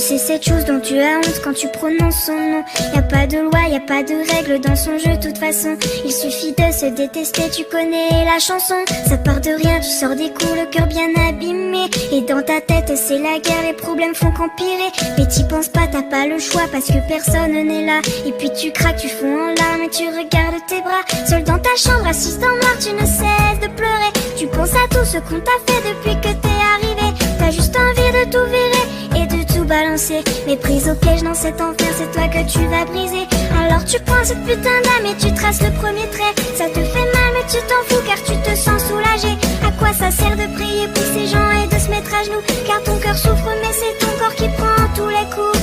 c'est cette chose dont tu as honte quand tu prononces son nom. Y a pas de loi, y a pas de règles dans son jeu, de toute façon. Il suffit de se détester, tu connais la chanson. Ça part de rien, tu sors des coups, le cœur bien abîmé. Et dans ta tête c'est la guerre, les problèmes font qu'empirer. Mais t'y penses pas, t'as pas le choix parce que personne n'est là. Et puis tu craques, tu fonds en larmes et tu regardes tes bras. Seul dans ta chambre, assise dans le noir, tu ne cesses de pleurer. Tu penses à tout ce qu'on t'a fait depuis que t'es arrivé. T'as juste envie de tout virer et de tout balancer. Mais prise au piège dans cet enfer, c'est toi que tu vas briser. Alors tu prends cette putain d'âme et tu traces le premier trait. Ça te fait mal mais tu t'en fous car tu te sens soulagé. À quoi ça sert de prier pour ces gens et de se mettre à genoux? Car ton cœur souffre mais c'est ton corps qui prend tous les coups.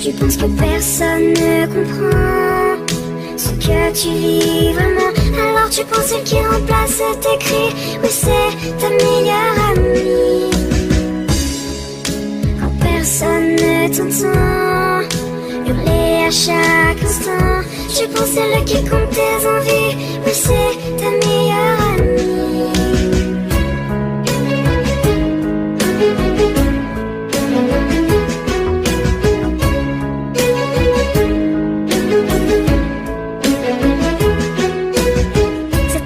Tu penses que personne ne comprend ce que tu vis vraiment. Alors tu penses celle qui remplace tes cris. Oui, c'est ta meilleure amie. Quand personne ne t'entend hurler à chaque instant, tu penses celle qui compte tes envies. Oui, c'est ta meilleure amie.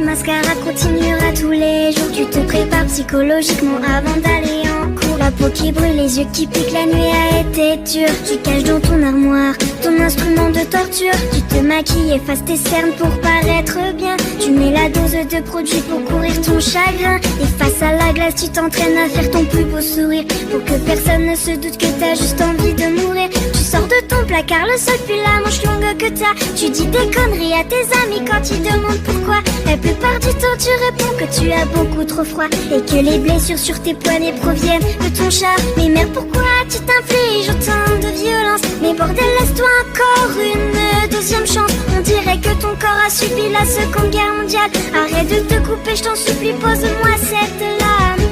Mascara continuera tous les jours. Tu te prépares psychologiquement avant d'aller en cours. La peau qui brûle, les yeux qui piquent, la nuit a été dure. Tu caches dans ton armoire ton instrument de torture. Tu te maquilles, effaces tes cernes pour paraître bien. Tu mets la dose de produit pour courir ton chagrin. Et face à la glace, tu t'entraînes à faire ton plus beau sourire pour que personne ne se doute que t'as juste envie de mourir. Tu sors de ton placard, le seul puis la manche longue que t'as. Tu dis des conneries à tes amis quand ils demandent pourquoi. La plupart du temps tu réponds que tu as beaucoup trop froid et que les blessures sur tes poignets proviennent de ton chat. Mais merde, pourquoi tu t'infliges autant de violence? Mais bordel, laisse-toi encore une deuxième chance. On dirait que ton corps a subi la Seconde Guerre mondiale. Arrête de te couper, je t'en supplie, pose-moi cette lame.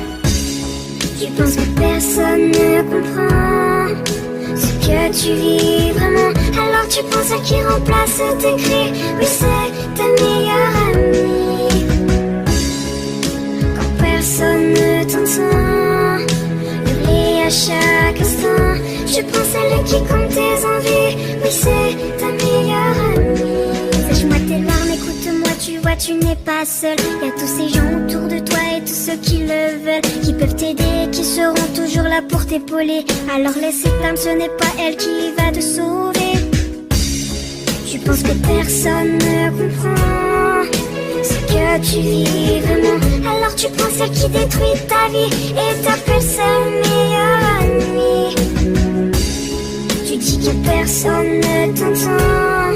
Tu penses que personne ne comprend ce que tu vis vraiment. Alors tu penses à qui remplace tes cris. Oui, c'est ta meilleure amie. Quand personne ne t'entend hurler à chaque instant, je pense à elle qui compte tes envies. Oui, c'est ta meilleure amie. Sèche-moi tes larmes, écoute-moi, tu vois, tu n'es pas seul. Y'a tous ces gens autour de toi et tous ceux qui le veulent, qui peuvent t'aider, qui seront toujours là pour t'épauler. Alors laisse cette larme, ce n'est pas elle qui va te sauver. Tu penses que personne ne comprend ce que tu vis vraiment. Alors tu prends celle qui détruit ta vie et t'appelles sa meilleure amie. Tu dis que personne ne t'entend.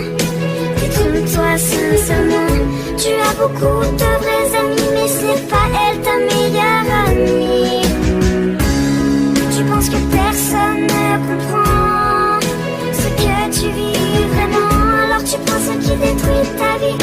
Détrompe-toi sincèrement. Tu as beaucoup de vrais amis, mais c'est pas elle ta meilleure amie. Tu penses que personne ne comprend ce que tu vis vraiment. Alors tu prends ce qui détruit ta vie